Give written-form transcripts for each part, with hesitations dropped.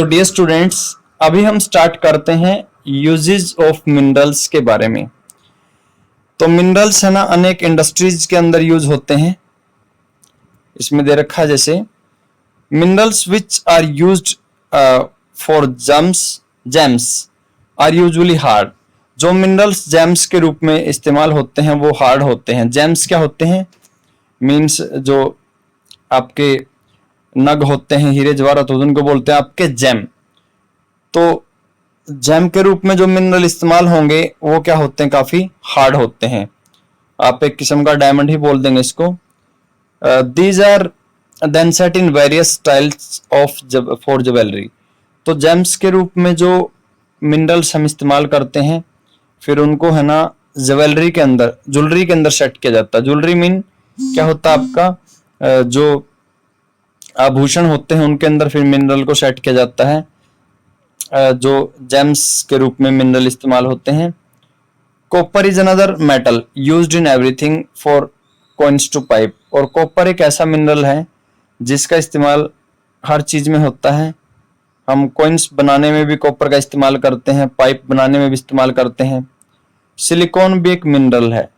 तो dear students, अभी हम स्टार्ट करते हैं यूजेज ऑफ मिनरल्स के बारे में। तो मिनरल्स है ना, अनेक इंडस्ट्रीज के अंदर यूज होते हैं। इसमें दे रखा है जैसे minerals which are used for gems are usually hard. जो मिनरल्स जेम्स के रूप में इस्तेमाल होते हैं वो हार्ड होते हैं। जेम्स क्या होते हैं? मीन्स जो आपके नग होते हैं, हीरे जवाहरात, उनको बोलते हैं आपके जेम। तो जेम के रूप में जो मिनरल इस्तेमाल होंगे वो क्या होते हैं? काफी हार्ड होते हैं। आप एक किस्म का डायमंड ही बोल देंगे इसको। These are then set in various styles of for jewellery. तो जेम्स के रूप में जो मिनरल्स हम इस्तेमाल करते हैं, फिर उनको है ना ज्वेलरी के अंदर सेट किया जाता है। ज्वेलरी मीन क्या होता है आपका? जो आभूषण होते हैं उनके अंदर फिर मिनरल को सेट किया जाता है। जो जेम्स के रूप में मिनरल इस्तेमाल होते हैं। Copper is another metal used in everything for coins to pipe. और कॉपर एक ऐसा मिनरल है जिसका इस्तेमाल हर चीज में होता है। हम कॉइन्स बनाने में भी कॉपर का इस्तेमाल करते हैं, पाइप बनाने में भी इस्तेमाल करते हैं। सिलिकॉन भी एक मिनरल है।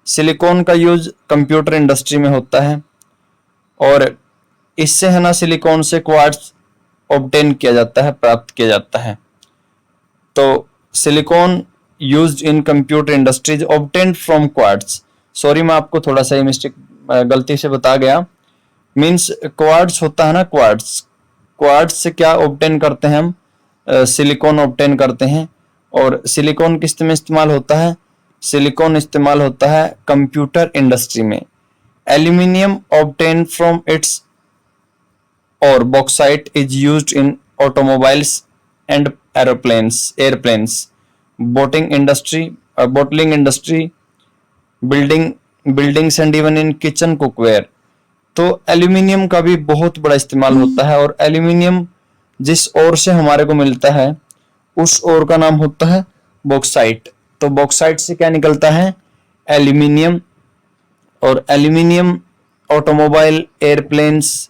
सिलिकॉन का यूज कंप्यूटर इंडस्ट्री में होता है और इससे है ना सिलिकॉन से क्वार्ट्ज ऑब्टेन किया जाता है, प्राप्त किया जाता है। तो silicon used in computer industries obtained from quartz. Sorry, मैं आपको थोड़ा सा मिस्टेक गलती से बता गया। मीन्स क्वार्ट्ज होता है ना, क्वार्ट्ज से क्या ऑब्टेन करते हैं हम? सिलिकॉन ऑब्टेन करते हैं। और सिलिकॉन किस में इस्तेमाल होता है? सिलिकॉन इस्तेमाल होता है कंप्यूटर इंडस्ट्री में। एल्यूमिनियम ऑब्टेन फ्रॉम इट्स और bauxite is used in automobiles and airplanes, boating industry, buildings and even in kitchen cookware. तो एल्यूमिनियम का भी बहुत बड़ा इस्तेमाल होता है। और एल्यूमिनियम जिस ओर से हमारे को मिलता है उस ओर का नाम होता है बॉक्साइट। तो बॉक्साइट से क्या निकलता है? एल्यूमिनियम। और aluminium automobile, airplanes,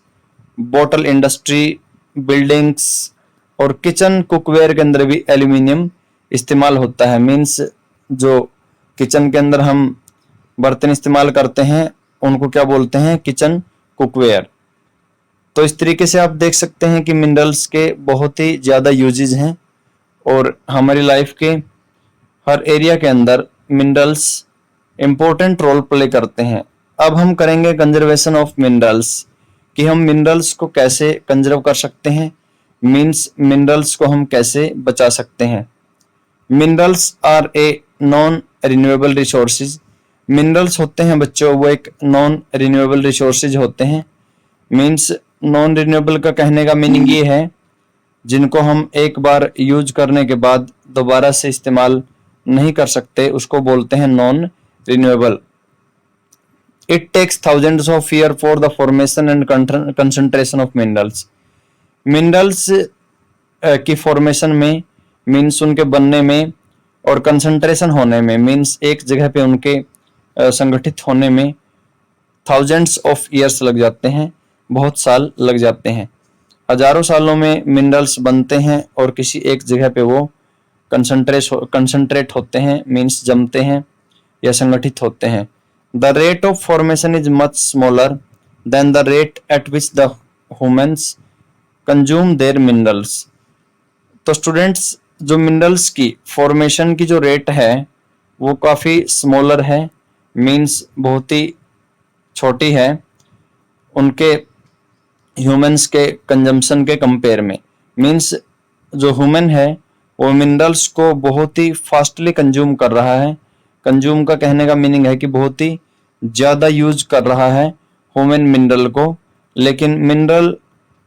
bottle industry, buildings और किचन कुकवेयर के अंदर भी एल्यूमिनियम इस्तेमाल होता है। मीन्स जो किचन के अंदर हम बर्तन इस्तेमाल करते हैं उनको क्या बोलते हैं? Kitchen cookware. तो इस तरीके से आप देख सकते हैं कि मिनरल्स के बहुत ही ज्यादा यूजेज हैं और हमारी लाइफ के हर एरिया के अंदर मिनरल्स इंपॉर्टेंट रोल प्ले करते हैं। अब हम करेंगे कंजर्वेशन ऑफ मिनरल्स, कि हम मिनरल्स को कैसे कंजर्व कर सकते हैं। मीन्स मिनरल्स को हम कैसे बचा सकते हैं। Minerals are a non renewable resources. Minerals होते हैं बच्चों, वो एक नॉन रिन्यूएबल रिसोर्सेज होते हैं। मीन्स नॉन रिन्यूएबल का कहने का मीनिंग ये है जिनको हम एक बार यूज करने के बाद दोबारा से इस्तेमाल नहीं कर सकते, उसको बोलते हैं non renewable. It takes thousands of year for the formation and concentration of minerals. Minerals की फॉर्मेशन में, मीन्स उनके बनने में, और कंसंट्रेशन होने में, मीन्स एक जगह पे उनके संगठित होने में थाउजेंड्स ऑफ ईयर्स लग जाते हैं, बहुत साल लग जाते हैं। हजारों सालों में मिनरल्स बनते हैं और किसी एक जगह पे वो कंसंट्रेट होते हैं, मीन्स जमते हैं या संगठित होते हैं। The rate of formation is much smaller than the rate at which the humans consume their minerals. तो स्टूडेंट्स, जो मिनरल्स की फॉर्मेशन की जो रेट है वो काफ़ी स्मॉलर है, मीन्स बहुत ही छोटी है उनके ह्यूमंस के कंजम्पशन के कंपेयर में। मीन्स जो ह्यूमन है वो मिनरल्स को बहुत ही फास्टली कंज्यूम कर रहा है। कंज्यूम का कहने का मीनिंग है कि बहुत ही ज़्यादा यूज कर रहा है ह्यूमन मिनरल को। लेकिन मिनरल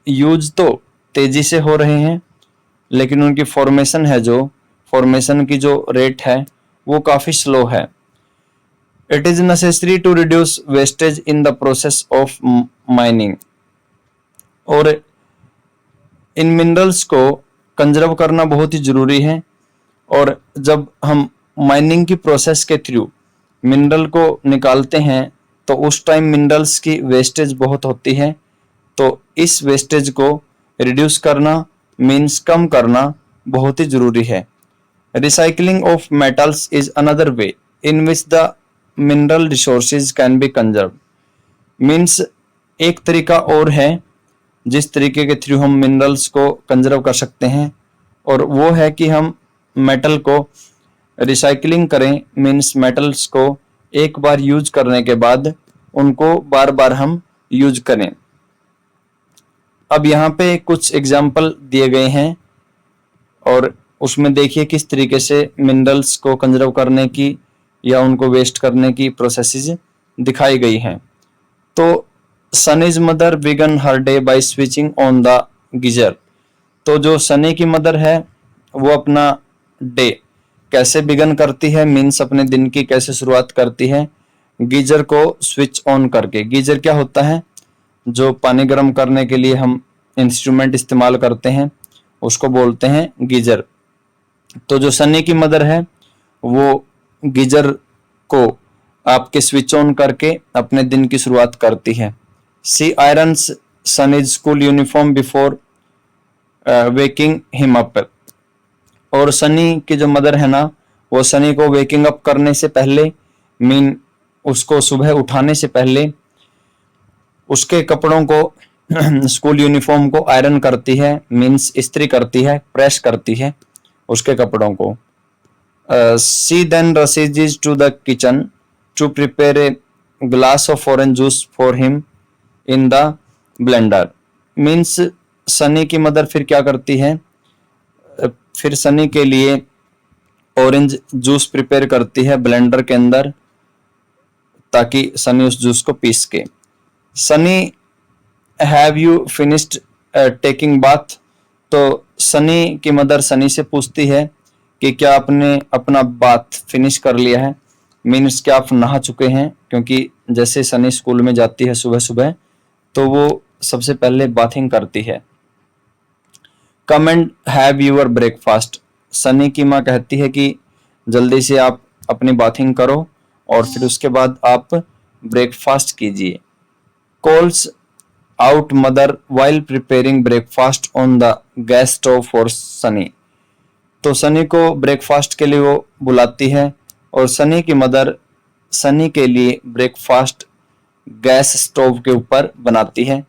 यूज तो तेजी से हो रहे हैं, लेकिन उनकी फॉर्मेशन है, जो फॉर्मेशन की जो रेट है वो काफ़ी स्लो है। It is necessary to reduce wastage in the process of mining. और इन मिनरल्स को कंजर्व करना बहुत ही जरूरी है। और जब हम माइनिंग की प्रोसेस के थ्रू मिनरल को निकालते हैं तो उस टाइम मिनरल्स की वेस्टेज बहुत होती है। तो इस वेस्टेज को रिड्यूस करना मीन्स कम करना बहुत ही जरूरी है। Recycling of metals is another way in which the mineral resources can be conserve. Means एक तरीका और है जिस तरीके के थ्रू हम मिनरल्स को कंजर्व कर सकते हैं, और वो है कि हम मेटल को रिसाइकलिंग करें। मीन्स मेटल्स को एक बार यूज करने के बाद उनको बार बार हम यूज करें। अब यहाँ पे कुछ एग्जाम्पल दिए गए हैं और उसमें देखिए किस तरीके से मिनरल्स को कंजर्व करने की या उनको वेस्ट करने की प्रोसेसेस दिखाई गई हैं। तो Sunny's mother began her day by switching on the geyser. तो जो सनी की मदर है वो अपना डे कैसे बिगन करती है, मीन्स अपने दिन की कैसे शुरुआत करती है, गीजर को स्विच ऑन करके। गीजर क्या होता है? जो पानी गर्म करने के लिए हम इंस्ट्रूमेंट इस्तेमाल करते हैं उसको बोलते हैं गीजर। तो जो सनी की मदर है वो गीजर को आपके स्विच ऑन करके अपने दिन की शुरुआत करती है। She irons Sunny's school uniform before waking him up. और सनी की जो मदर है ना वो सनी को वेकिंग अप करने से पहले, मीन उसको सुबह उठाने से पहले उसके कपड़ों को स्कूल यूनिफॉर्म को आयरन करती है, मीन्स इस्त्री करती है, प्रेस करती है उसके कपड़ों को। She then rushes to the kitchen to prepare a glass of orange juice for him in the blender. Means Sunny की मदर फिर क्या करती है, फिर सनी के लिए ऑरेंज जूस प्रिपेयर करती है ब्लेंडर के अंदर ताकि सनी उस जूस को पीस के। Sunny have you finished taking bath. तो सनी की मदर सनी से पूछती है कि क्या आपने अपना बाथ फिनिश कर लिया है, मीन्स क्या आप नहा चुके हैं, क्योंकि जैसे सनी स्कूल में जाती है सुबह सुबह तो वो सबसे पहले बाथिंग करती है। Come and have your breakfast. Sunny की माँ कहती है कि जल्दी से आप अपनी बाथिंग करो और फिर उसके बाद आप ब्रेकफास्ट कीजिए। Calls out mother while preparing breakfast on the gas stove for Sunny. तो सनी को ब्रेकफास्ट के लिए वो बुलाती है और सनी की मदर सनी के लिए ब्रेकफास्ट गैस स्टोव के ऊपर बनाती है,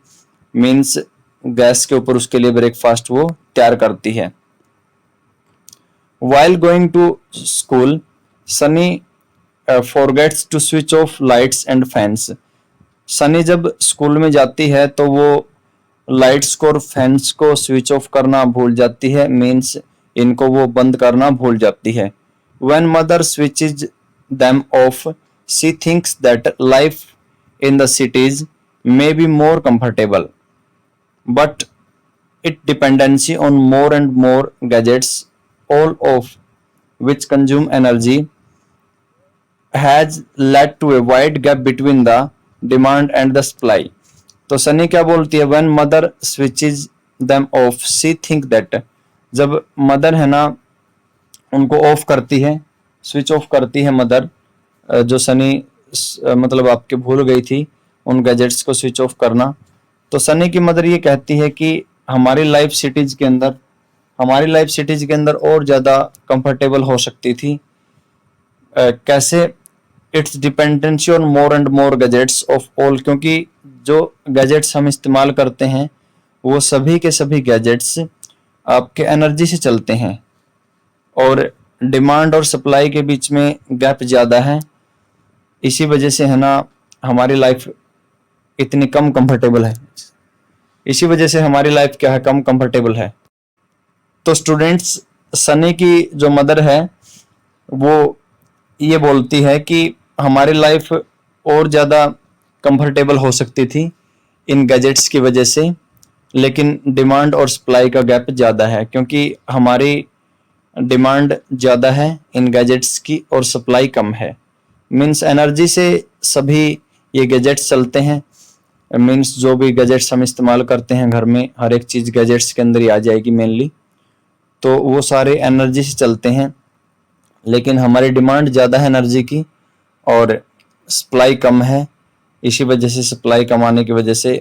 मीन्स गैस के ऊपर उसके लिए ब्रेकफास्ट वो तैयार करती है। While going to school, Sunny forgets to switch off lights and fans. Sunny जब स्कूल में जाती है तो वो लाइट्स को और फैंस को स्विच ऑफ करना भूल जाती है, मीन्स इनको वो बंद करना भूल जाती है। When mother switches them off, she thinks that life in the cities may be more comfortable, but its dependency on more and more gadgets, all of which consume energy, has led to a wide gap between the demand and the supply. तो सनी क्या बोलती है, when mother switches them off, she think that, जब mother है ना उनको of करती है, स्विच ऑफ करती है मदर, जो सनी मतलब आपके भूल गई थी उन गैजेट्स को स्विच ऑफ करना। तो सनी की मदर ये कहती है कि हमारी लाइफ सिटीज के अंदर और ज़्यादा कंफर्टेबल हो सकती थी। कैसे? It's dependency on more and more gadgets of all, क्योंकि जो गैजेट्स हम इस्तेमाल करते हैं वो सभी के सभी गैजेट्स आपके एनर्जी से चलते हैं और डिमांड और सप्लाई के बीच में गैप ज़्यादा है। इसी वजह से है ना हमारी लाइफ इतनी कम कंफर्टेबल है, इसी वजह से हमारी लाइफ क्या है, कम कंफर्टेबल है। तो स्टूडेंट्स, सनी की जो मदर है वो ये बोलती है कि हमारी लाइफ और ज़्यादा कंफर्टेबल हो सकती थी इन गैजेट्स की वजह से, लेकिन डिमांड और सप्लाई का गैप ज़्यादा है, क्योंकि हमारी डिमांड ज़्यादा है इन गैजेट्स की और सप्लाई कम है। मीन्स एनर्जी से सभी ये गैजेट्स चलते हैं, मीन्स जो भी गैजेट्स हम इस्तेमाल करते हैं घर में, हर एक चीज़ गैजेट्स के अंदर ही आ जाएगी मेनली, तो वो सारे एनर्जी से चलते हैं, लेकिन हमारी डिमांड ज़्यादा है एनर्जी की और सप्लाई कम है। इसी वजह से सप्लाई कम आने की वजह से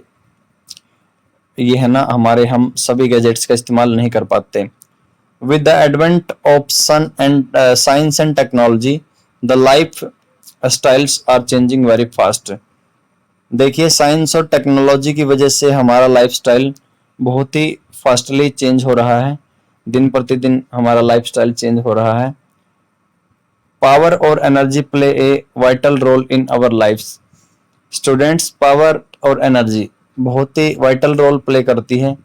ये है ना हमारे, हम सभी गैजेट्स का इस्तेमाल नहीं कर पाते। With the advent of science and technology, the life styles are changing very fast. देखिए साइंस और टेक्नोलॉजी की वजह से हमारा लाइफस्टाइल बहुत ही फास्टली चेंज हो रहा है, दिन प्रतिदिन हमारा लाइफस्टाइल चेंज हो रहा है। पावर और energy play a vital role in our lifes. Students, power और एनर्जी बहुत ही वाइटल रोल प्ले करती है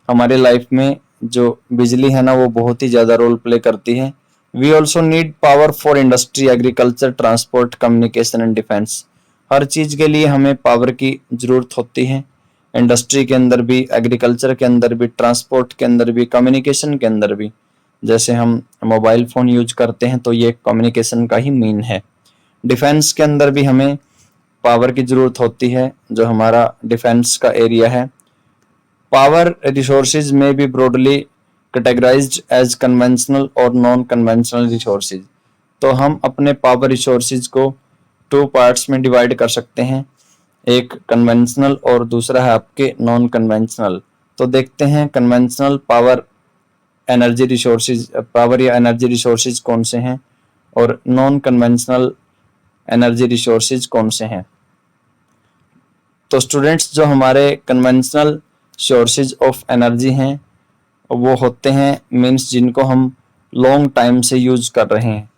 हमारे लाइफ में। जो बिजली है ना वो बहुत ही ज़्यादा रोल प्ले करती है। We also need power for industry, agriculture, transport, communication and defence. हर चीज़ के लिए हमें पावर की ज़रूरत होती है। इंडस्ट्री के अंदर भी, एग्रीकल्चर के अंदर भी, ट्रांसपोर्ट के अंदर भी, कम्युनिकेशन के अंदर भी। जैसे हम मोबाइल फ़ोन यूज करते हैं तो ये कम्युनिकेशन का ही मीन है। डिफेंस के अंदर भी हमें पावर की ज़रूरत होती है, जो हमारा डिफेंस का एरिया है। पावर रिसोर्सेज में be broadly categorised as conventional और नॉन कन्वेंशनल रिसोर्सेज। तो हम अपने पावर रिसोर्सेज को 2 पार्ट्स में डिवाइड कर सकते हैं, एक कन्वेंशनल और दूसरा है आपके नॉन कन्वेंशनल। तो देखते हैं conventional power energy resources, power या एनर्जी रिसोर्सेज कौन से हैं और नॉन कन्वेंशनल एनर्जी रिसोर्सेज कौन से हैं। तो स्टूडेंट्स, जो हमारे कन्वेंशनल सोर्सेज ऑफ एनर्जी हैं वो होते हैं मीन्स जिनको हम लॉन्ग टाइम से यूज कर रहे हैं।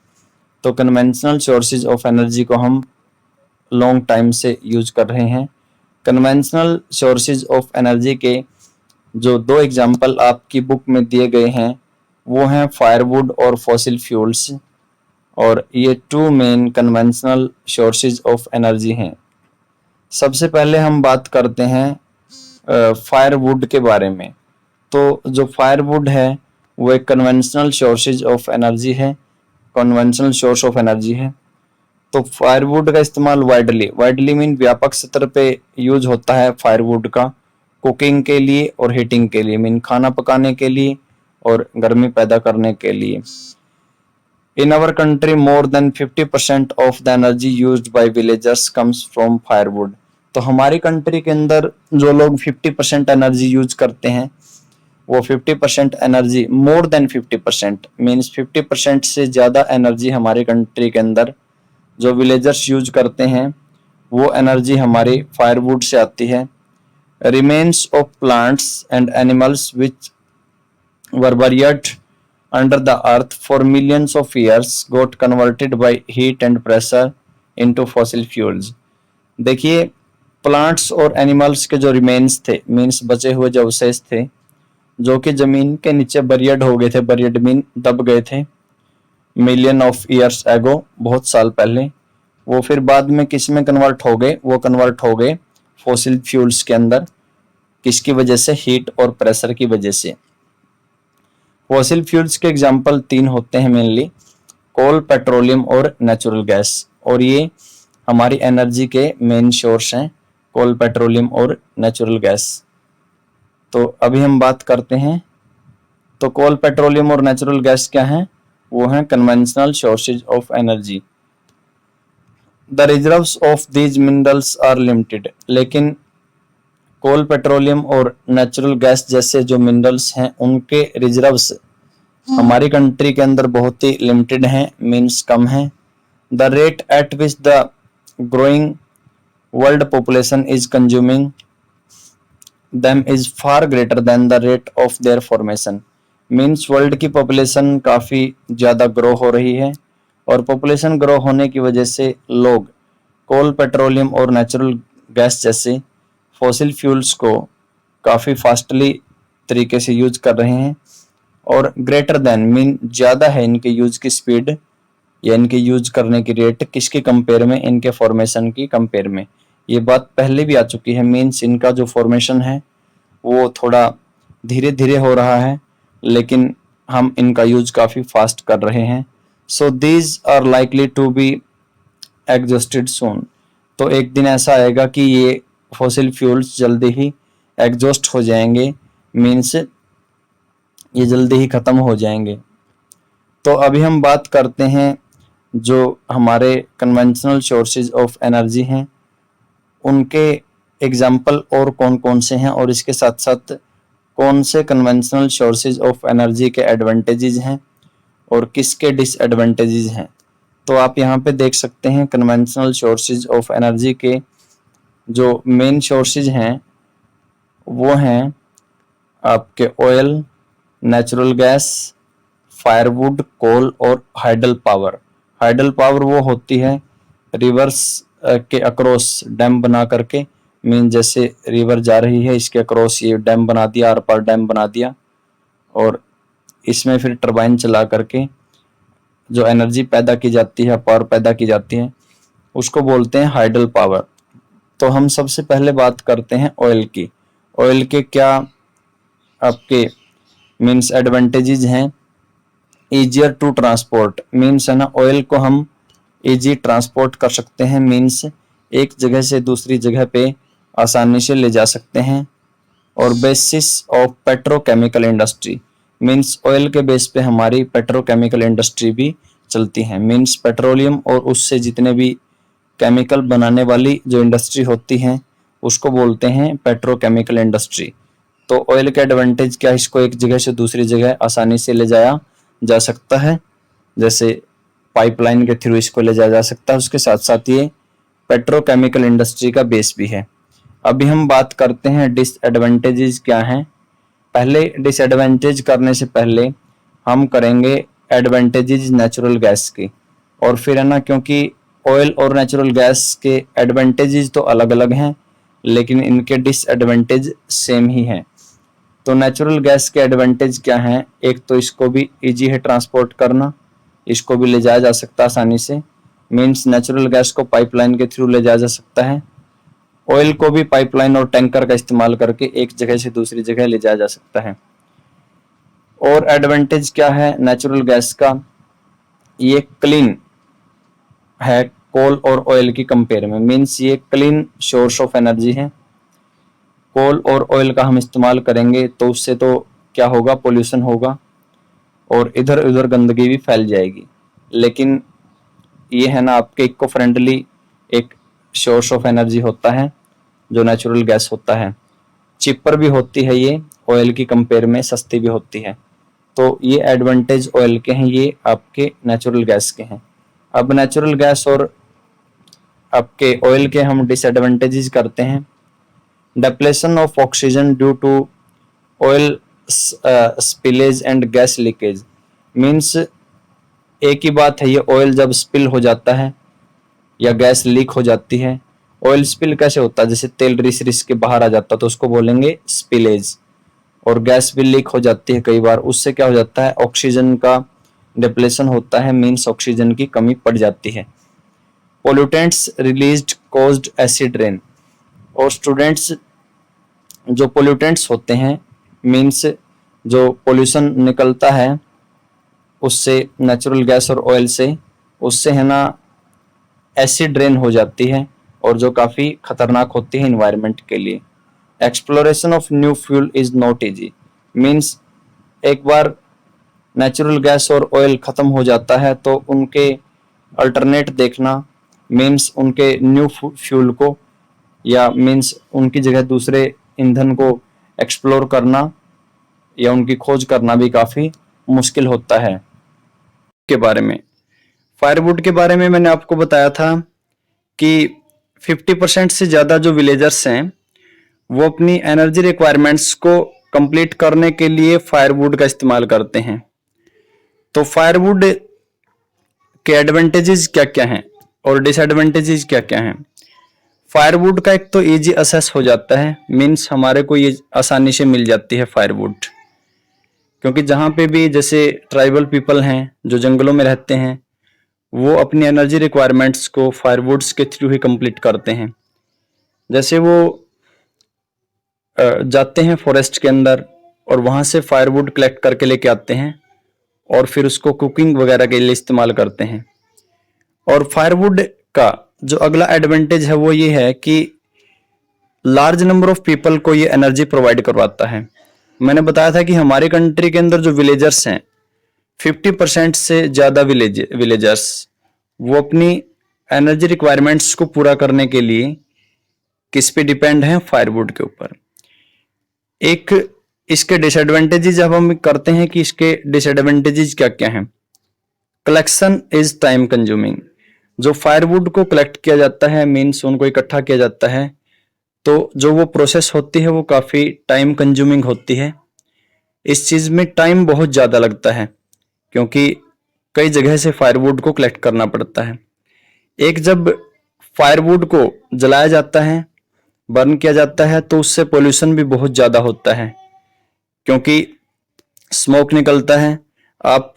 तो कन्वेंशनल सोर्सेज ऑफ एनर्जी को हम लॉन्ग टाइम से यूज कर रहे हैं। कन्वेंशनल सोर्सेज ऑफ एनर्जी के जो 2 एग्जाम्पल आपकी बुक में दिए गए हैं वो हैं फायरवुड और फॉसिल फ्यूल्स, और ये 2 main conventional sources of energy हैं। सबसे पहले हम बात करते हैं फायरवुड के बारे में। तो जो फायरवुड है वो एक कन्वेंशनल सोर्सेज ऑफ एनर्जी है, कन्वेंशनल सोर्स ऑफ एनर्जी है। तो फायरवुड का इस्तेमाल वाइडली मीन व्यापक स्तर पे यूज होता है फायरवुड का, कुकिंग के लिए और हीटिंग के लिए, मीन खाना पकाने के लिए और गर्मी पैदा करने के लिए। In our country more than 50% of the energy used by villagers comes from firewood. तो हमारी कंट्री के अंदर जो लोग 50% एनर्जी यूज करते हैं वो 50% एनर्जी, मोर देन 50% मीन्स 50% से ज़्यादा एनर्जी हमारी कंट्री के अंदर जो विलेजर्स यूज करते हैं वो एनर्जी हमारी फायरवुड से आती है। Remains of plants and animals which were buried under the earth for millions of years got converted by heat and pressure into fossil fuels। देखिए प्लांट्स और एनिमल्स के जो रिमेन्स थे मीन्स बचे हुए जो अवशेष थे जो कि जमीन के नीचे बरियड हो गए थे, बरियड मीन दब गए थे मिलियन ऑफ ईयर्स एगो, बहुत साल पहले, वो फिर बाद में किस में कन्वर्ट हो गए, वो कन्वर्ट हो गए फॉसिल फ्यूल्स के अंदर। किसकी वजह से? हीट और प्रेशर की वजह से। फॉसिल फ्यूल्स के एग्जाम्पल 3 होते हैं मेनली, कोल, पेट्रोलियम और नेचुरल गैस, और ये हमारी एनर्जी के मेन सोर्स हैं, कोल, पेट्रोलियम और नेचुरल गैस। तो अभी हम बात करते हैं, तो कोल, पेट्रोलियम और नेचुरल गैस क्या हैं? वो हैं conventional sources of energy. The reserves of these minerals are limited. लेकिन कोल, पेट्रोलियम और नेचुरल गैस जैसे जो मिनरल्स हैं उनके रिजर्व्स हमारी कंट्री के अंदर बहुत ही लिमिटेड हैं, मीन्स कम हैं। The rate at which the growing world population is consuming them is far greater than the rate of their formation. Means world की पॉपुलेशन काफ़ी ज़्यादा ग्रो हो रही है और पॉपुलेशन ग्रो होने की वजह से लोग कोल, पेट्रोलियम और नेचुरल गैस जैसे फॉसिल फ्यूल्स को काफ़ी फास्टली तरीके से यूज कर रहे हैं, और ग्रेटर देन मीन ज़्यादा है इनके यूज की स्पीड या इनके यूज करने की रेट किसके कंपेयर में? इनके फॉर्मेशन की कंपेयर में। ये बात पहले भी आ चुकी है, मीन्स इनका जो फॉर्मेशन है वो थोड़ा धीरे धीरे हो रहा है लेकिन हम इनका यूज काफ़ी फास्ट कर रहे हैं। So these are likely to be exhausted soon. तो एक दिन ऐसा आएगा कि ये फॉसिल फ्यूल्स जल्दी ही एग्जॉस्ट हो जाएंगे, मीन्स ये जल्दी ही ख़त्म हो जाएंगे। तो अभी हम बात करते हैं जो हमारे कन्वेंशनल सोर्सेज ऑफ एनर्जी हैं उनके एग्जाम्पल और कौन कौन से हैं और इसके साथ साथ कौन से कन्वेंशनल सोर्सेज ऑफ एनर्जी के एडवांटेजेस हैं और किसके डिसएडवांटेजेस हैं। तो आप यहाँ पे देख सकते हैं कन्वेंशनल सोर्सेज ऑफ एनर्जी के जो मेन सोर्सेज हैं वो हैं आपके ऑयल, नेचुरल गैस, फायरवुड, कोल और हाइडल पावर। हाइडल पावर वो होती है रिवर्स के अक्रॉस डैम बना करके, मीन जैसे रिवर जा रही है इसके अक्रॉस ये डैम बना दिया, आर पार डैम बना दिया और इसमें फिर टरबाइन चला करके जो एनर्जी पैदा की जाती है, पावर पैदा की जाती है, उसको बोलते हैं हाइडल पावर। तो हम सबसे पहले बात करते हैं ऑयल की। ऑयल के क्या आपके मीन्स एडवांटेजेस हैं। ईजियर टू ट्रांसपोर्ट, मीन्स है ना ऑयल को हम इजी ट्रांसपोर्ट कर सकते हैं, मीन्स एक जगह से दूसरी जगह पे आसानी से ले जा सकते हैं। और basis of petrochemical industry, means oil के बेस पे हमारी पेट्रोकेमिकल इंडस्ट्री भी चलती है, मीन्स पेट्रोलियम और उससे जितने भी केमिकल बनाने वाली जो इंडस्ट्री होती है उसको बोलते हैं पेट्रोकेमिकल इंडस्ट्री। तो ऑयल का एडवांटेज क्या है, इसको एक जगह से दूसरी जगह आसानी से ले जाया जा सकता है, जैसे पाइपलाइन के थ्रू इसको ले जाया जा सकता है। उसके साथ साथ ये पेट्रोकेमिकल इंडस्ट्री का बेस भी है। अभी हम बात करते हैं डिसएडवांटेजेस क्या हैं। पहले डिसएडवांटेज करने से पहले हम करेंगे एडवांटेजेस नेचुरल गैस की, और फिर है ना, क्योंकि ऑयल और नेचुरल गैस के एडवांटेजेस तो अलग अलग हैं लेकिन इनके डिसएडवांटेज सेम ही हैं। तो नेचुरल गैस के एडवांटेज क्या हैं, एक तो इसको भी इजी है ट्रांसपोर्ट करना, इसको भी ले जाया जा सकता है आसानी से, मीन्स नेचुरल गैस को पाइपलाइन के थ्रू ले जाया जा सकता है। ऑयल को भी पाइपलाइन और टैंकर का इस्तेमाल करके एक जगह से दूसरी जगह ले जाया जा सकता है। और एडवांटेज क्या है नेचुरल गैस का, ये क्लीन है कोल और ऑयल की कंपेयर में, मीन्स ये क्लीन सोर्स ऑफ एनर्जी है। कोल और ऑयल का हम इस्तेमाल करेंगे तो उससे तो क्या होगा, पोल्यूशन होगा और इधर उधर गंदगी भी फैल जाएगी। लेकिन ये है ना आपके इको फ्रेंडली एक सोर्स ऑफ एनर्जी होता है जो नेचुरल गैस होता है। चिपर भी होती है ये ऑयल की कंपेयर में, सस्ती भी होती है। तो ये एडवांटेज ऑयल के हैं, ये आपके नेचुरल गैस के हैं। अब नेचुरल गैस और आपके ऑयल के हम डिसएडवांटेजेस करते हैं। Depletion of oxygen due to oil spillage and gas leakage, means एक ही बात है, ये ऑयल जब स्पिल हो जाता है या गैस लीक हो जाती है। ऑयल स्पिल कैसे होता है, जैसे तेल रिस रिस के बाहर आ जाता है तो उसको बोलेंगे स्पिलेज, और गैस भी लीक हो जाती है कई बार, उससे क्या हो जाता है ऑक्सीजन का डिप्लेशन होता है, मीन्स ऑक्सीजन की कमी पड़ जाती है। Pollutants released caused acid rain, और स्टूडेंट्स जो पोल्यूटेंट्स होते हैं मीन्स जो पोल्यूशन निकलता है उससे, नेचुरल गैस और ऑयल से, उससे है ना एसिड रेन हो जाती है और जो काफ़ी खतरनाक होती है इन्वायरमेंट के लिए। Exploration of new fuel is not easy, means एक बार नेचुरल गैस और ऑयल ख़त्म हो जाता है तो उनके अल्टरनेट देखना, मीन्स उनके न्यू फ्यूल को या मीन्स उनकी जगह दूसरे ईंधन को एक्सप्लोर करना या उनकी खोज करना भी काफ़ी मुश्किल होता है। के बारे में, फायरवुड के बारे में मैंने आपको बताया था कि 50% से ज़्यादा जो विलेजर्स हैं वो अपनी एनर्जी रिक्वायरमेंट्स को कंप्लीट करने के लिए फायरवुड का इस्तेमाल करते हैं। तो फायरवुड के एडवांटेजेस क्या क्या हैं और डिसएडवांटेजेस क्या क्या हैं। फायरवुड का एक तो इजी एक्सेस हो जाता है, मीन्स हमारे को ये आसानी से मिल जाती है फायरवुड, क्योंकि जहाँ पे भी जैसे ट्राइबल पीपल हैं जो जंगलों में रहते हैं वो अपनी एनर्जी रिक्वायरमेंट्स को फायरवुड्स के थ्रू ही कंप्लीट करते हैं। जैसे वो जाते हैं फॉरेस्ट के अंदर और वहाँ से फायरवुड कलेक्ट करके लेके आते हैं और फिर उसको कुकिंग वगैरह के लिए इस्तेमाल करते हैं। और फायरवुड का जो अगला एडवांटेज है वो ये है कि लार्ज नंबर ऑफ पीपल को ये एनर्जी प्रोवाइड करवाता है। मैंने बताया था कि हमारे कंट्री के अंदर जो विलेजर्स हैं 50% से ज़्यादा विलेजर्स वो अपनी एनर्जी रिक्वायरमेंट्स को पूरा करने के लिए किस पे डिपेंड है? फायरवुड के ऊपर। एक इसके डिसएडवांटेजेस जब हम करते हैं कि इसके डिसएडवांटेजेस क्या क्या हैं। Collection is time consuming. जो फायरवुड को कलेक्ट किया जाता है, मीन्स उनको इकट्ठा किया जाता है, तो जो वो प्रोसेस होती है वो काफी टाइम कंज्यूमिंग होती है। इस चीज में टाइम बहुत ज्यादा लगता है क्योंकि कई जगह से फायरवुड को कलेक्ट करना पड़ता है। एक जब फायरवुड को जलाया जाता है, बर्न किया जाता है, तो उससे पोल्यूशन भी बहुत ज्यादा होता है क्योंकि स्मोक निकलता है। आप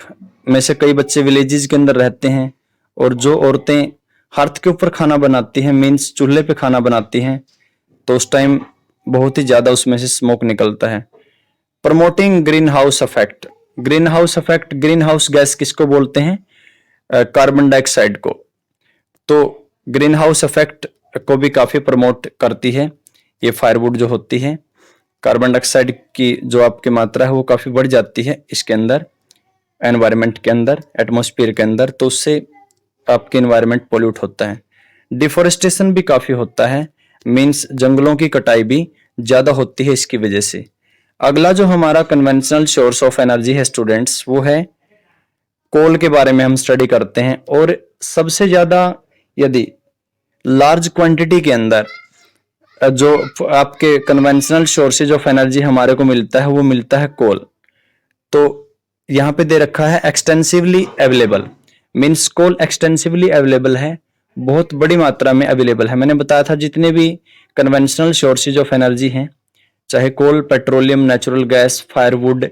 में से कई बच्चे विलेजेस के अंदर रहते हैं और जो औरतें हार्थ के ऊपर खाना बनाती हैं, मीन्स चूल्हे पे खाना बनाती हैं, तो उस टाइम बहुत ही ज्यादा उसमें से स्मोक निकलता है। Promoting green house effect. Green house effect, green house gas किसको बोलते हैं? कार्बन डाइऑक्साइड को। तो ग्रीन हाउस इफेक्ट को भी काफी प्रमोट करती है ये फायरवुड जो होती है। कार्बन डाइऑक्साइड की जो आपकी मात्रा है वो काफी बढ़ जाती है इसके अंदर, एनवायरनमेंट के अंदर, एटमॉस्फेयर के अंदर, तो उससे आपके एनवायरनमेंट पोल्यूट होता है। डिफोरेस्टेशन भी काफी होता है, मीन्स जंगलों की कटाई भी ज्यादा होती है इसकी वजह से। अगला जो हमारा कन्वेंशनल सोर्स ऑफ एनर्जी है स्टूडेंट्स, वो है कोल के बारे में हम स्टडी करते हैं। और सबसे ज्यादा यदि लार्ज क्वांटिटी के अंदर जो आपके कन्वेंशनल सोर्सेज ऑफ एनर्जी हमारे को मिलता है वो मिलता है कोल। तो यहाँ पे दे रखा है एक्सटेंसिवली अवेलेबल, मीन्स कोल एक्सटेंसिवली अवेलेबल है, बहुत बड़ी मात्रा में अवेलेबल है। मैंने बताया था जितने भी कन्वेंशनल सोर्सेज ऑफ एनर्जी हैं, चाहे कोल, पेट्रोलियम, नेचुरल गैस, फायरवुड,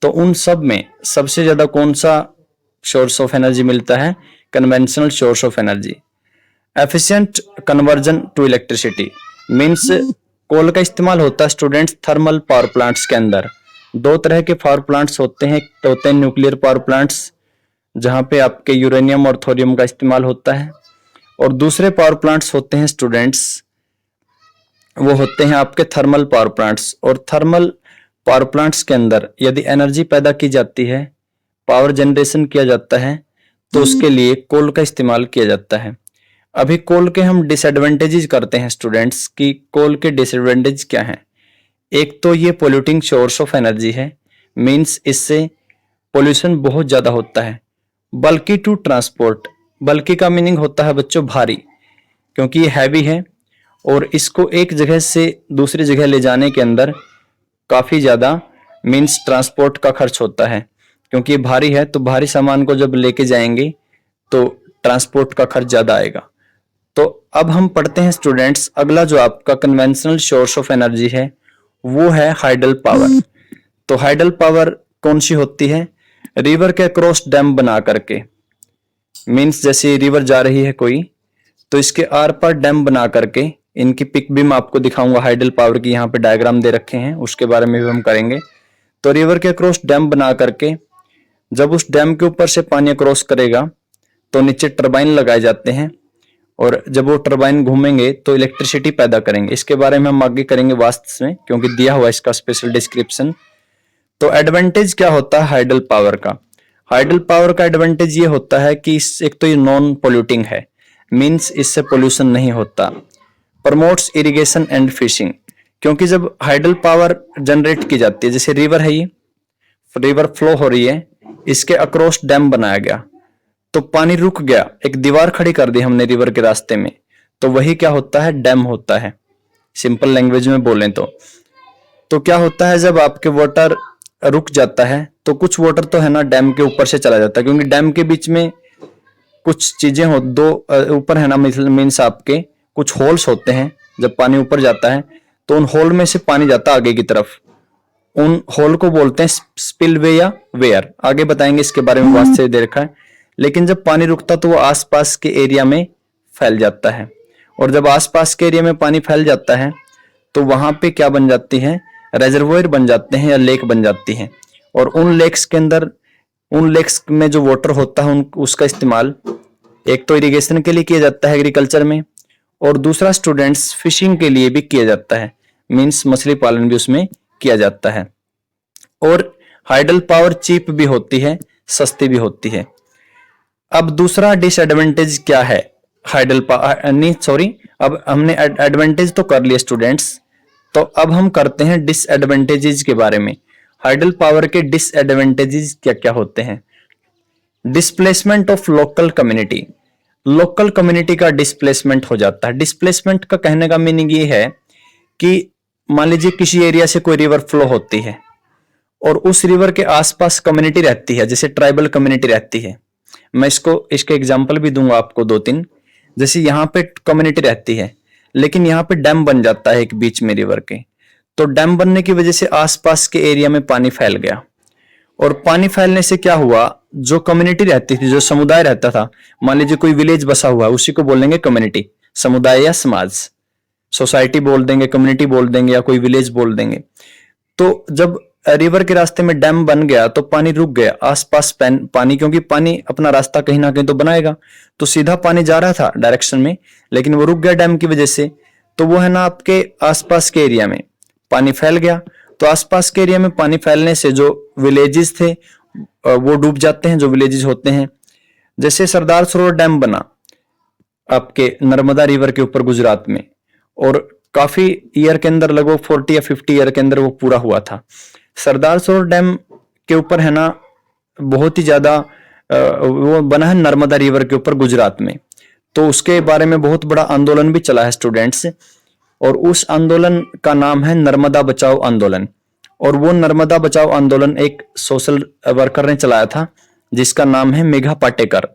तो उन सब में सबसे ज्यादा कौन सा सोर्स ऑफ एनर्जी मिलता है? Conventional source of energy. Efficient conversion to electricity, means coal का इस्तेमाल होता है स्टूडेंट्स थर्मल पावर प्लांट्स के अंदर। दो तरह के पावर प्लांट्स होते हैं, तो होते हैं न्यूक्लियर पावर प्लांट्स जहां पे आपके यूरेनियम और थोरियम का इस्तेमाल होता है, और दूसरे पावर प्लांट्स होते हैं स्टूडेंट्स, वो होते हैं आपके थर्मल पावर प्लांट्स। और थर्मल पावर प्लांट्स के अंदर यदि एनर्जी पैदा की जाती है, पावर जनरेशन किया जाता है, तो उसके लिए कोल का इस्तेमाल किया जाता है। अभी कोल के हम डिसएडवांटेजेस करते हैं स्टूडेंट्स कि कोल के डिसएडवांटेज क्या हैं। एक तो ये पोल्यूटिंग सोर्स ऑफ एनर्जी है, मींस इससे पोल्यूशन बहुत ज्यादा होता है। बल्कि टू ट्रांसपोर्ट, बल्कि का मीनिंग होता है बच्चों भारी, क्योंकि ये हैवी है और इसको एक जगह से दूसरी जगह ले जाने के अंदर काफी ज्यादा मींस ट्रांसपोर्ट का खर्च होता है, क्योंकि ये भारी है, तो भारी सामान को जब लेके जाएंगे तो ट्रांसपोर्ट का खर्च ज्यादा आएगा। तो अब हम पढ़ते हैं स्टूडेंट्स, अगला जो आपका कन्वेंशनल सोर्स ऑफ एनर्जी है वो है हाइडल पावर। तो हाइडल पावर कौन सी होती है? रिवर के क्रॉस डैम बना करके, मींस जैसे रिवर जा रही है कोई, तो इसके आर पार डैम बना करके, इनकी पिक भी मैं आपको दिखाऊंगा हाइडल पावर की, यहाँ पे डायग्राम दे रखे हैं, उसके बारे में भी हम करेंगे। तो रिवर के क्रॉस डैम बना करके जब उस डैम के ऊपर से पानी क्रॉस करेगा तो नीचे टरबाइन लगाए जाते हैं, और जब वो टरबाइन घूमेंगे तो इलेक्ट्रिसिटी पैदा करेंगे। इसके बारे में हम आगे करेंगे वास्तव में, क्योंकि दिया हुआ इसका स्पेशल डिस्क्रिप्शन। तो एडवांटेज क्या होता है हाइडल पावर का? हाइडल पावर का एडवांटेज ये होता है कि एक तो ये नॉन पोल्यूटिंग है, मींस इससे पोल्यूशन नहीं होता। प्रमोट्स इरिगेशन एंड फिशिंग, क्योंकि जब हाइडल पावर जनरेट की जाती है, जैसे रिवर है, ये रिवर फ्लो हो रही है, इसके अक्रॉस डैम बनाया गया, तो पानी रुक गया, एक दीवार खड़ी कर दी हमने रिवर के रास्ते में, तो वही क्या होता है? डैम होता है, सिंपल लैंग्वेज में बोलें तो क्या होता है जब आपके वाटर रुक जाता है तो कुछ वाटर तो है ना डैम के ऊपर से चला जाता है, क्योंकि डैम के बीच में कुछ चीजें हो, दो ऊपर है ना, मीन्स आपके कुछ होल्स होते हैं। जब पानी ऊपर जाता है तो उन होल में से पानी जाता है आगे की तरफ, उन होल को बोलते हैं स्पिलवे या वेयर, आगे बताएंगे इसके बारे में, बात से दे रखा है। लेकिन जब पानी रुकता तो वो आसपास के एरिया में फैल जाता है, और जब आसपास के एरिया में पानी फैल जाता है तो वहां पे क्या बन जाती है? रेजर्वोयर बन जाते हैं या लेक बन जाती हैं। और उन लेक्स के अंदर, उन लेक्स में जो वाटर होता है उसका इस्तेमाल एक तो इरिगेशन के लिए किया जाता है एग्रीकल्चर में, और दूसरा स्टूडेंट्स फिशिंग के लिए भी किया जाता है, मींस मछली पालन भी उसमें किया जाता है। और हाइडल पावर चीप भी होती है, सस्ती भी होती है। अब दूसरा डिसएडवांटेज क्या है हाइडल नहीं सॉरी, अब हमने एडवांटेज तो कर लिया स्टूडेंट्स, तो अब हम करते हैं डिसएडवांटेजेस के बारे में। हाइडल पावर के डिसएडवांटेजेस क्या क्या होते हैं। Displacement of local community, local community का डिस्प्लेसमेंट हो जाता है। डिस्प्लेसमेंट का कहने का मीनिंग ये है कि मान लीजिए किसी एरिया से कोई रिवर फ्लो होती है और उस रिवर के आसपास कम्युनिटी रहती है, जैसे ट्राइबल कम्युनिटी रहती है। मैं इसके एग्जांपल भी दूंगा आपको दो तीन। जैसे यहाँ पे कम्युनिटी रहती है, लेकिन यहाँ पे डैम बन जाता है एक बीच में रिवर के, तो डैम बनने की वजह से आसपास के एरिया में पानी फैल गया, और पानी फैलने से क्या हुआ, जो कम्युनिटी रहती थी, जो समुदाय रहता था, मान लीजिए कोई विलेज बसा हुआ है, उसी को बोलेंगे कम्युनिटी, समुदाय या समाज। सोसाइटी बोल देंगे, कम्युनिटी बोल देंगे, या कोई विलेज बोल देंगे। तो जब रिवर के रास्ते में डैम बन गया तो पानी रुक गया, आसपास पानी, क्योंकि पानी अपना रास्ता कहीं ना कहीं तो बनाएगा, तो सीधा पानी जा रहा था डायरेक्शन में, लेकिन वो रुक गया डैम की वजह से। तो वो है ना आपके आसपास के एरिया में पानी फैल गया, तो आसपास के एरिया में पानी फैलने से जो विलेजेस थे वो डूब जाते हैं, जो विलेजेस होते हैं। जैसे सरदार सरोवर डैम बना आपके नर्मदा रिवर के ऊपर गुजरात में, और काफी ईयर के अंदर, लगभग 40 या 50 ईयर के अंदर वो पूरा हुआ था। सरदार सरोवर डैम के ऊपर है ना बहुत ही ज्यादा वो बना है नर्मदा रिवर के ऊपर गुजरात में, तो उसके बारे में बहुत बड़ा आंदोलन भी चला है स्टूडेंट्स, और उस आंदोलन का नाम है नर्मदा बचाओ आंदोलन। और वो नर्मदा बचाओ आंदोलन एक सोशल वर्कर ने चलाया था, जिसका नाम है मेघा पाटेकर।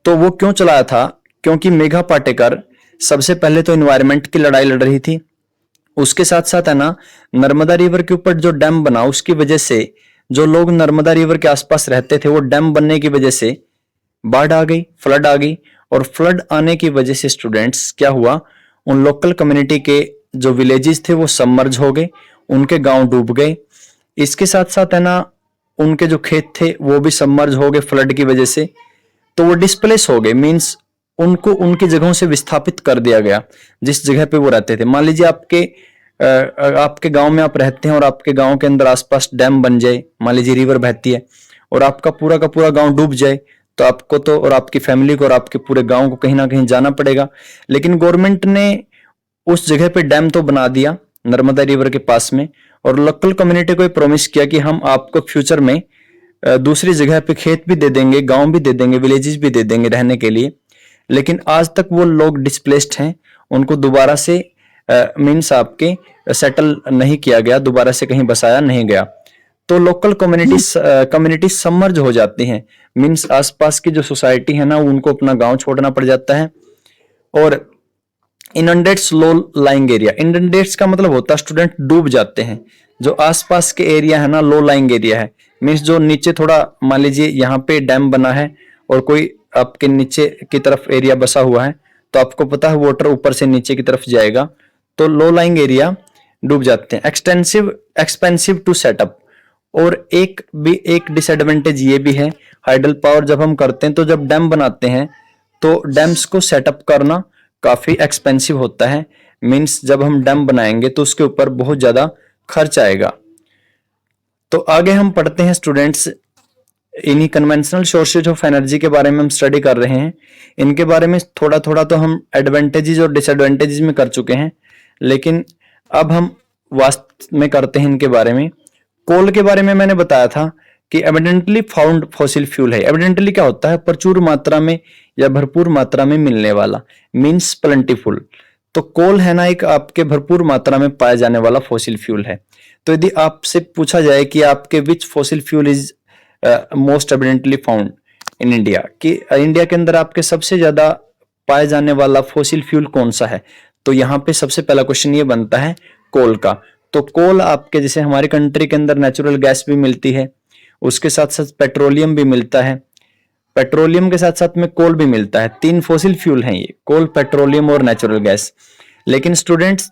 तो वो क्यों चलाया था, क्योंकि मेघा पाटेकर सबसे पहले तो एनवायरनमेंट की लड़ाई लड़ रही थी, उसके साथ साथ है ना नर्मदा रिवर के ऊपर जो डैम बना उसकी वजह से जो लोग नर्मदा रिवर के आसपास रहते थे, वो डैम बनने की वजह से बाढ़ आ गई, फ्लड आ गई, और फ्लड आने की वजह से स्टूडेंट्स क्या हुआ, उन लोकल कम्युनिटी के जो विलेजेस थे वो सबमर्ज हो गए, उनके गांव डूब गए। इसके साथ साथ है ना उनके जो खेत थे वो भी सबमर्ज हो गए फ्लड की वजह से, तो वो डिस्प्लेस हो गए, मींस उनको उनकी जगहों से विस्थापित कर दिया गया जिस जगह पे वो रहते थे। मान लीजिए आपके गांव में आप रहते हैं और आपके गांव के अंदर आसपास डैम बन जाए, मान लीजिए रिवर बहती है और आपका पूरा का पूरा गांव डूब जाए, तो आपको तो और आपकी फैमिली को और आपके पूरे गांव को कहीं ना कहीं जाना पड़ेगा। लेकिन गवर्नमेंट ने उस जगह पे डैम तो बना दिया नर्मदा रिवर के पास में, और लोकल कम्युनिटी को प्रॉमिस किया कि हम आपको फ्यूचर में दूसरी जगह पे खेत भी दे देंगे, गांव भी दे देंगे, विलेजेस भी दे देंगे रहने के लिए। लेकिन आज तक वो लोग डिस्प्लेस्ड हैं, उनको दोबारा से मीन्स आपके सेटल नहीं किया गया, दोबारा से कहीं बसाया नहीं गया। तो लोकल कम्युनिटी सबमर्ज हो जाती हैं, मीन्स आसपास की जो सोसाइटी है ना उनको अपना गांव छोड़ना पड़ जाता है। और इनंडेट्स लो लाइंग एरिया, इनंडेट्स का मतलब होता है स्टूडेंट डूब जाते हैं। जो आसपास के एरिया है ना लो लाइंग एरिया है, मीन्स जो नीचे थोड़ा, मान लीजिए यहाँ पे डैम बना है और कोई आपके नीचे की तरफ एरिया बसा हुआ है, तो आपको पता है वाटर ऊपर से नीचे की तरफ जाएगा, तो लो लाइंग एरिया डूब जाते हैं। एक्सपेंसिव टू सेटअप, और एक डिसएडवांटेज ये भी है, हाइडल पावर जब हम करते हैं तो जब डैम बनाते हैं तो डैम्स को सेटअप करना काफी एक्सपेंसिव होता है, मींस जब हम डैम बनाएंगे तो उसके ऊपर बहुत ज्यादा खर्च आएगा। तो आगे हम पढ़ते हैं स्टूडेंट्स, इन्हीं कन्वेंशनल सोर्सेज ऑफ एनर्जी के बारे में हम स्टडी कर रहे हैं। इनके बारे में थोड़ा थोड़ा तो हम एडवांटेजेस और डिसएडवांटेजेस में कर चुके हैं, लेकिन अब हम वास्तव में करते हैं इनके बारे में। कोल के बारे में मैंने बताया था कि एविडेंटली फाउंड फॉसिल फ्यूल है। एविडेंटली क्या होता है, प्रचुर मात्रा में या भरपूर मात्रा में मिलने वाला, मींस प्लेंटीफुल। तो कोल है ना एक आपके भरपूर मात्रा में पाया जाने वाला फॉसिल फ्यूल है। तो यदि आपसे पूछा जाए कि आपके which fossil fuel is most evidently found in India, कि इंडिया के अंदर आपके सबसे ज्यादा पाया जाने वाला फॉसिल फ्यूल कौन सा है, तो यहाँ पे सबसे पहला क्वेश्चन ये बनता है कोल का। तो कोल आपके, जैसे हमारी कंट्री के अंदर नेचुरल गैस भी मिलती है, उसके साथ साथ पेट्रोलियम भी मिलता है, पेट्रोलियम के साथ साथ में कोल भी मिलता है। 3 फॉसिल फ्यूल हैं ये, कोल, पेट्रोलियम और नेचुरल गैस। लेकिन स्टूडेंट्स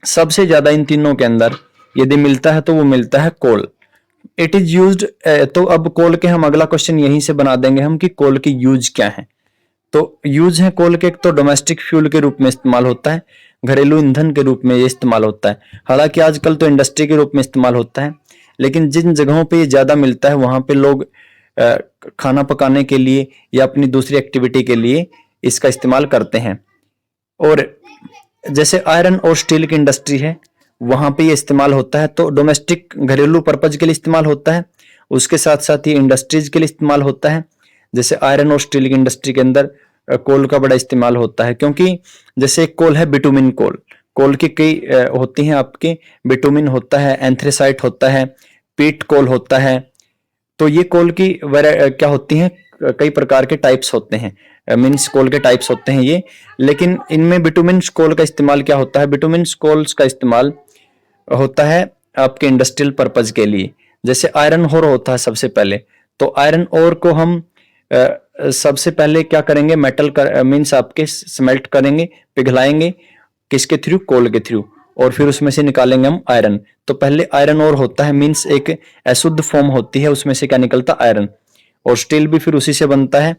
सबसे ज्यादा इन तीनों के अंदर यदि मिलता है तो वो मिलता है कोल। इट इज यूज्ड, तो अब कोल के हम अगला क्वेश्चन यहीं से बना देंगे हम कि कोल की यूज क्या है। तो यूज है कोल के, एक तो डोमेस्टिक फ्यूल के रूप में इस्तेमाल होता है, घरेलू ईंधन के रूप में ये इस्तेमाल होता है। हालांकि आजकल तो इंडस्ट्री के रूप में इस्तेमाल होता है, लेकिन जिन जगहों पे ये ज्यादा मिलता है वहां पे लोग खाना पकाने के लिए या अपनी दूसरी एक्टिविटी के लिए इसका इस्तेमाल करते हैं। और जैसे आयरन और स्टील की इंडस्ट्री है, वहां पे ये इस्तेमाल होता है, तो डोमेस्टिक घरेलू पर्पज के लिए इस्तेमाल होता है, उसके साथ साथ ये इंडस्ट्रीज के लिए इस्तेमाल होता है। जैसे आयरन और स्टील की इंडस्ट्री के अंदर कोल का बड़ा इस्तेमाल होता है, क्योंकि जैसे एक कोल है बिटुमिन कोल, कोल की कई होती हैं आपके, बिटुमिन होता है, एंथ्रेसाइट होता है, पीट कोल होता है। तो ये कोल की क्या होती हैं, कई प्रकार के टाइप्स होते हैं, मीन्स कोल के टाइप्स होते हैं ये। लेकिन इनमें बिटुमिन कोल का इस्तेमाल क्या होता है, बिटुमिन कोल्स का इस्तेमाल होता है आपके इंडस्ट्रियल पर्पज के लिए। जैसे आयरन ओर होता है सबसे पहले, तो आयरन ओर को हम सबसे पहले क्या करेंगे, मेटल मीन्स आपके स्मेल्ट करेंगे, पिघलाएंगे, किसके थ्रू, कोल के थ्रू, और फिर उसमें से निकालेंगे हम आयरन। तो पहले आयरन ओर होता है, मीन्स एक अशुद्ध फॉर्म होती है, उसमें से क्या निकलता, आयरन। और स्टील भी फिर उसी से बनता है।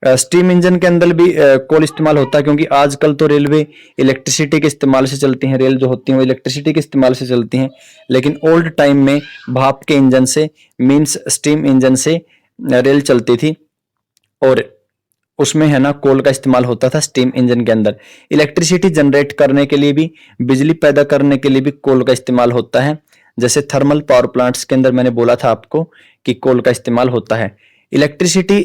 स्टीम इंजन के अंदर भी कोल इस्तेमाल होता है, क्योंकि आजकल तो रेलवे इलेक्ट्रिसिटी के इस्तेमाल से चलती हैं, रेल जो होती हैं वो इलेक्ट्रिसिटी के इस्तेमाल से चलती हैं। लेकिन ओल्ड टाइम में भाप के इंजन से, मीन्स स्टीम इंजन से रेल चलती थी, और उसमें है ना कोल का इस्तेमाल होता था स्टीम इंजन के अंदर। इलेक्ट्रिसिटी जनरेट करने के लिए भी, बिजली पैदा करने के लिए भी कोल का इस्तेमाल होता है। जैसे थर्मल पावर प्लांट्स के अंदर मैंने बोला था आपको कि कोल का इस्तेमाल होता है। Electricity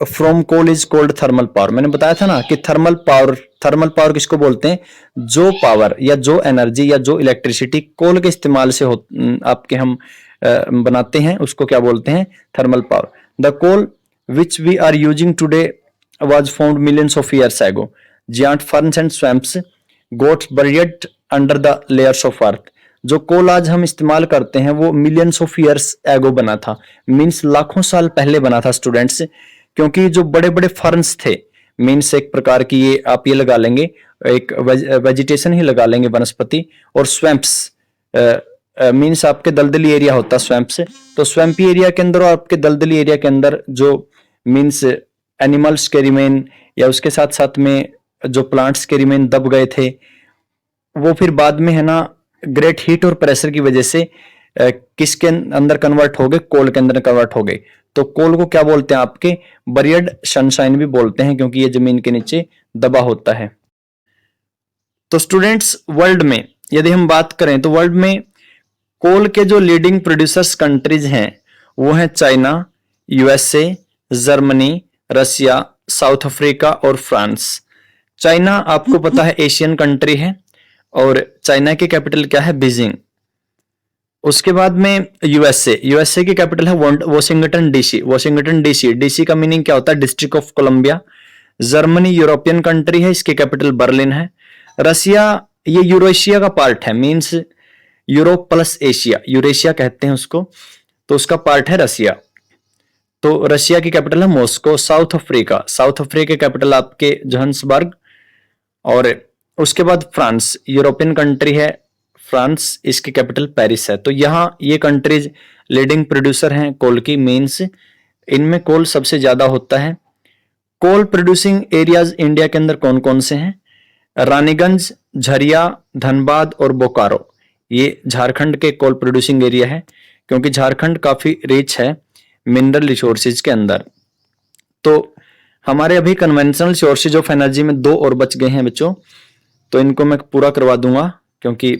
from coal is called thermal power. मैंने बताया था ना कि थर्मल पावर किसको बोलते हैं, जो पावर या जो एनर्जी या जो इलेक्ट्रिसिटी कोल के इस्तेमाल से आपके हम बनाते हैं, उसको क्या बोलते हैं, thermal power. The coal which we are using today was found millions of years ago. Giant ferns and swamps got buried under the layers of earth. जो कोल आज हम इस्तेमाल करते हैं वो मिलियंस ऑफ ईयर्स एगो बना था, मीन्स लाखों साल पहले बना था स्टूडेंट्स। क्योंकि जो बड़े बड़े फर्न्स थे, मीन्स एक प्रकार की ये आप ये लगा लेंगे, एक वेजिटेशन ही लगा लेंगे, वनस्पति। और स्वैम्प्स मीन्स आपके दलदली एरिया होता है स्वैम्प से। तो स्वैम्पी एरिया के अंदर और आपके दलदली एरिया के अंदर जो मीन्स एनिमल्स के रिमेन या उसके साथ साथ में जो प्लांट्स के रिमेन दब गए थे, वो फिर बाद में है ना ग्रेट हीट और प्रेशर की वजह से किसके अंदर कन्वर्ट हो गए, कोल के अंदर कन्वर्ट हो गए। तो कोल को क्या बोलते हैं, आपके बरियड सनशाइन भी बोलते हैं, क्योंकि ये जमीन के नीचे दबा होता है। तो स्टूडेंट्स वर्ल्ड में यदि हम बात करें तो वर्ल्ड में कोल के जो लीडिंग प्रोड्यूसर्स कंट्रीज हैं वो हैं China, USA, Germany, Russia, south Africa और फ्रांस। चाइना आपको पता है एशियन कंट्री है, और चाइना की कैपिटल क्या है, बीजिंग। उसके बाद में यूएसए की कैपिटल है वॉशिंगटन डीसी। डीसी का मीनिंग क्या होता है, district of Columbia. Germany European country है, इसकी कैपिटल बर्लिन है। रशिया ये यूरेशिया का पार्ट है, means Europe plus Asia, Eurasia कहते हैं उसको, तो उसका पार्ट है रशिया। तो रशिया की कैपिटल है मॉस्को। साउथ अफ्रीका की कैपिटल आपके जोहान्सबर्ग। और उसके बाद फ्रांस, यूरोपियन कंट्री है फ्रांस, इसकी कैपिटल पेरिस है। तो यहाँ ये कंट्रीज लीडिंग प्रोड्यूसर हैं कोल की, मीन्स इनमें कोल सबसे ज्यादा होता है। कोल प्रोड्यूसिंग एरियाज इंडिया के अंदर कौन कौन से हैं, रानीगंज, झरिया, धनबाद और बोकारो, ये झारखंड के कोल प्रोड्यूसिंग एरिया है, क्योंकि झारखंड काफी रिच है मिनरल रिसोर्सेज के अंदर। तो हमारे अभी कन्वेंशनल सोर्सेज ऑफ एनर्जी में 2 और बच गए हैं बच्चों, तो इनको मैं पूरा करवा दूंगा, क्योंकि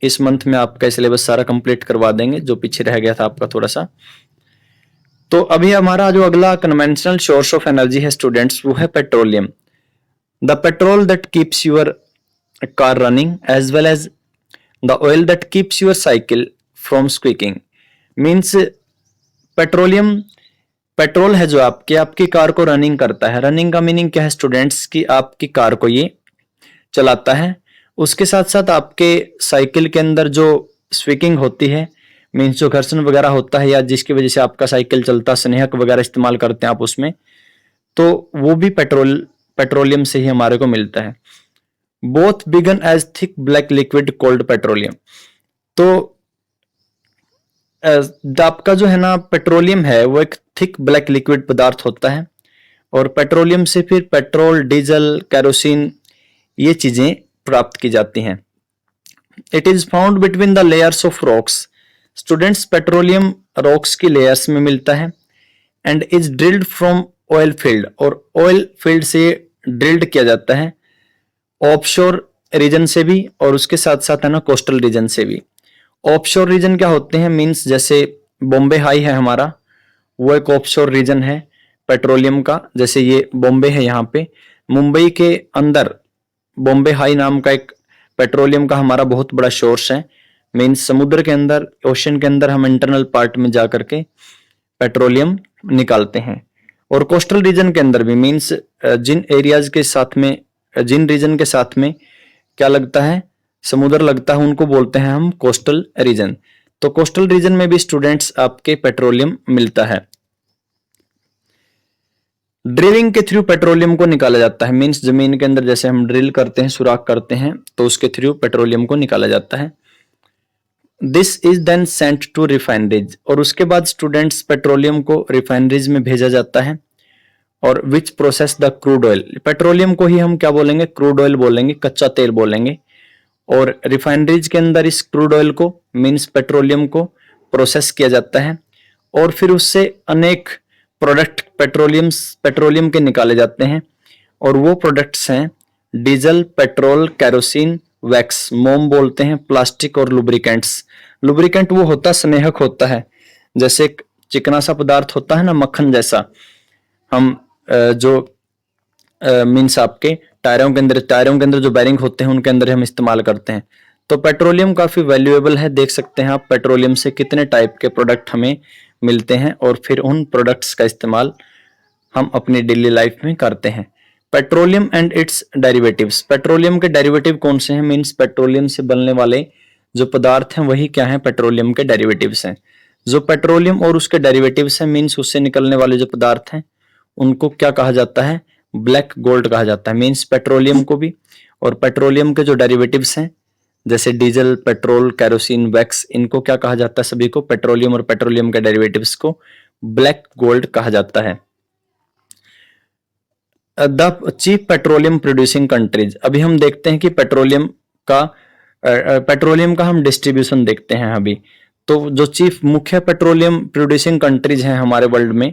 इस मंथ में आपका सिलेबस सारा कंप्लीट करवा देंगे, जो पीछे रह गया था आपका थोड़ा सा। तो अभी हमारा जो अगला कन्वेंशनल सोर्स ऑफ एनर्जी है स्टूडेंट्स, वो है petroleum. The petrol that keeps your car running as well as the oil that keeps your cycle from squeaking. Means petrol है जो आपकी कार को रनिंग करता है। रनिंग का मीनिंग क्या है स्टूडेंट्स, कि आपकी कार को ये चलाता है। उसके साथ साथ आपके साइकिल के अंदर जो स्क्वीकिंग होती है, मीन्स जो घर्षण वगैरह होता है या जिसकी वजह से आपका साइकिल चलता, स्नेहक वगैरह इस्तेमाल करते हैं आप उसमें, तो वो भी पेट्रोलियम से ही हमारे को मिलता है। Both began as thick black liquid called petroleum. तो आपका जो है ना पेट्रोलियम है वो एक थिक ब्लैक लिक्विड पदार्थ होता है, और पेट्रोलियम से फिर पेट्रोल, डीजल, केरोसिन ये चीजें प्राप्त की जाती हैं। It is found between the layers of rocks. Students petroleum rocks की लेयर्स में मिलता है, and is drilled from oil field, और ऑयल फील्ड से ड्रिल्ड किया जाता है ऑफशोर रीजन से भी और उसके साथ साथ है ना कोस्टल रीजन से भी। ऑफशोर रीजन क्या होते हैं, मींस जैसे बॉम्बे हाई है हमारा, वो एक ऑफशोर रीजन है पेट्रोलियम का। जैसे ये बॉम्बे है, यहाँ पे मुंबई के अंदर बॉम्बे हाई नाम का एक पेट्रोलियम का हमारा बहुत बड़ा सोर्स है। मींस समुद्र के अंदर, ओशन के अंदर हम इंटरनल पार्ट में जा करके पेट्रोलियम निकालते हैं। और कोस्टल रीजन के अंदर भी, मींस जिन एरियाज के साथ में, जिन रीजन के साथ में क्या लगता है, समुद्र लगता है, उनको बोलते हैं हम कोस्टल रीजन। तो कोस्टल रीजन में भी स्टूडेंट्स आपके पेट्रोलियम मिलता है। ड्रिलिंग के थ्रू पेट्रोलियम को निकाला जाता है, मींस जमीन के अंदर जैसे हम ड्रिल करते हैं, सुराख करते हैं, तो उसके थ्रू पेट्रोलियम को निकाला जाता है। This is then sent to refineries, और उसके बाद स्टूडेंट्स पेट्रोलियम को रिफाइनरीज में भेजा जाता है। और which process the crude oil, petroleum को ही हम क्या बोलेंगे, क्रूड ऑयल बोलेंगे, कच्चा तेल बोलेंगे। और रिफाइनरीज के अंदर इस क्रूड ऑयल को, मींस पेट्रोलियम को प्रोसेस किया जाता है और फिर उससे अनेक प्रोडक्ट पेट्रोलियम के निकाले जाते हैं। और वो प्रोडक्ट्स हैं डीजल, पेट्रोल, कैरोसिन, वैक्स, मोम बोलते हैं, प्लास्टिक और लुब्रिकेंट्स। लुब्रिकेंट वो होता स्नेहक होता है, जैसे एक चिकना सा पदार्थ होता है ना, मक्खन जैसा, हम जो मींस आपके टायरों के अंदर जो बैरिंग होते हैं उनके अंदर हम इस्तेमाल करते हैं। तो पेट्रोलियम काफी वैल्यूएबल है, देख सकते हैं आप पेट्रोलियम से कितने टाइप के प्रोडक्ट हमें मिलते हैं और फिर उन प्रोडक्ट्स का इस्तेमाल हम अपनी डेली लाइफ में करते हैं। Petroleum and it's derivatives, petroleum के डेरिवेटिव कौन से हैं, मींस पेट्रोलियम से बनने वाले जो पदार्थ हैं वही क्या है, पेट्रोलियम के डेरिवेटिव्स हैं। जो पेट्रोलियम और उसके डेरिवेटिव्स हैं, मींस उससे निकलने वाले जो पदार्थ हैं उनको क्या कहा जाता है, ब्लैक गोल्ड कहा जाता है। मींस पेट्रोलियम को भी और पेट्रोलियम के जो डेरिवेटिव्स हैं जैसे डीजल, पेट्रोल, कैरोसिन, वैक्स, इनको क्या कहा जाता है, सभी को, पेट्रोलियम और पेट्रोलियम के डेरिवेटिव्स को ब्लैक गोल्ड कहा जाता है। The chief petroleum producing countries, अभी हम देखते हैं कि पेट्रोलियम का हम डिस्ट्रीब्यूशन देखते हैं अभी। तो जो चीफ मुख्य पेट्रोलियम प्रोड्यूसिंग कंट्रीज हैं हमारे वर्ल्ड में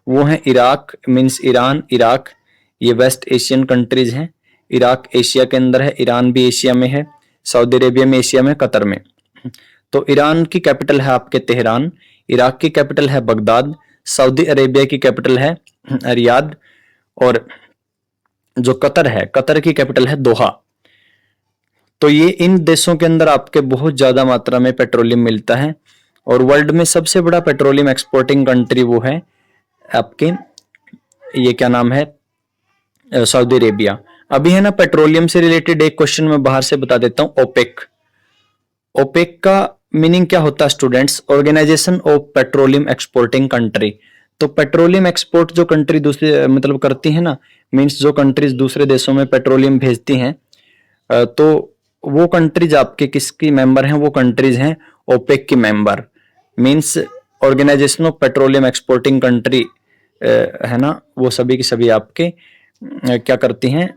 वो हैं इराक, मींस ईरान, इराक, ये वेस्ट एशियन कंट्रीज हैं। इराक एशिया के अंदर है, ईरान भी एशिया में है, सऊदी अरेबिया में एशिया में, कतर में। तो ईरान की कैपिटल है आपके तेहरान, इराक की कैपिटल है बगदाद, सऊदी अरेबिया की कैपिटल है रियाद, और जो कतर है, कतर की कैपिटल है दोहा। तो ये इन देशों के अंदर आपके बहुत ज्यादा मात्रा में पेट्रोलियम मिलता है। और वर्ल्ड में सबसे बड़ा पेट्रोलियम एक्सपोर्टिंग कंट्री वो है आपके, ये क्या नाम है, सऊदी अरेबिया। अभी है ना पेट्रोलियम से रिलेटेड एक क्वेश्चन मैं बाहर से बता देता हूं, ओपेक। ओपेक का मीनिंग क्या होता है students, organisation of petroleum exporting country. तो पेट्रोलियम एक्सपोर्ट जो कंट्री दूसरे मतलब करती है ना, मींस जो कंट्रीज दूसरे देशों में पेट्रोलियम भेजती हैं, तो वो कंट्रीज आपके किसकी मेंबर हैं, वो कंट्रीज हैं ओपेक की member. Means organisation of petroleum exporting country है ना, वो सभी की सभी आपके क्या करती हैं,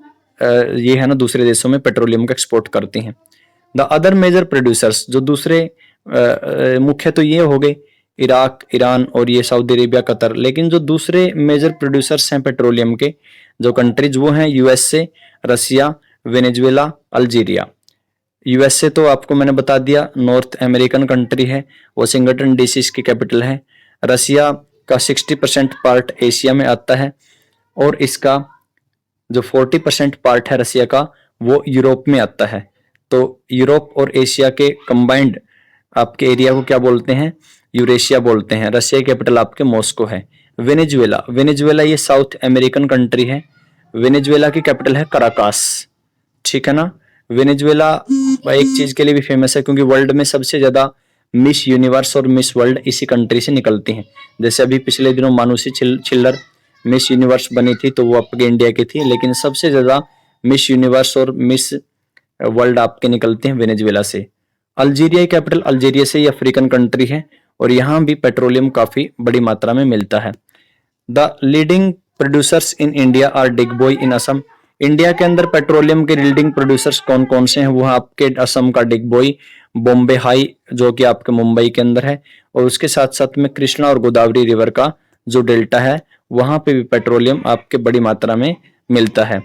ये है ना दूसरे देशों में पेट्रोलियम का एक्सपोर्ट करती हैं। द अदर मेजर प्रोड्यूसर्स, जो दूसरे मुख्य तो ये हो गए इराक, ईरान और ये सऊदी अरेबिया, कतर, लेकिन जो दूसरे मेजर प्रोड्यूसर्स हैं पेट्रोलियम के जो कंट्रीज वो हैं यूएसए, रसिया, वेनेजुएला, अल्जीरिया। यूएसए तो आपको मैंने बता दिया, नॉर्थ अमेरिकन कंट्री है, वाशिंगटन डीसी इसकी कैपिटल है। रसिया का 60% पार्ट एशिया में आता है और इसका जो 40% पार्ट है रसिया का वो यूरोप में आता है। तो यूरोप और एशिया के कंबाइंड आपके एरिया को क्या बोलते हैं, यूरेशिया बोलते हैं। रसिया की कैपिटल आपके मॉस्को है। वेनेजुएला ये साउथ अमेरिकन कंट्री है। वेनेजुएला की कैपिटल है कराकास, ठीक है ना। वेनेजुएला एक चीज के लिए भी फेमस है क्योंकि वर्ल्ड में सबसे ज्यादा मिस यूनिवर्स और मिस वर्ल्ड इसी कंट्री से निकलती हैं। जैसे अभी पिछले दिनों मानुषी छिल्लर मिस यूनिवर्स बनी थी तो वो आपके इंडिया की थी, लेकिन सबसे ज्यादा मिस यूनिवर्स और मिस वर्ल्ड आपके निकलते हैं वेनेजुएला से। अल्जीरिया की कैपिटल अल्जीरिया से, ये अफ्रीकन कंट्री है और यहाँ भी पेट्रोलियम काफी बड़ी मात्रा में मिलता है। The leading producers in India are Digboi in Assam. India के अंदर पेट्रोलियम के लीडिंग प्रोड्यूसर्स कौन कौन से हैं, वो आपके असम का डिगबोई, बॉम्बे हाई जो कि आपके मुंबई के अंदर है, और उसके साथ साथ में कृष्णा और गोदावरी रिवर का जो डेल्टा है वहां पे भी पेट्रोलियम आपके बड़ी मात्रा में मिलता है।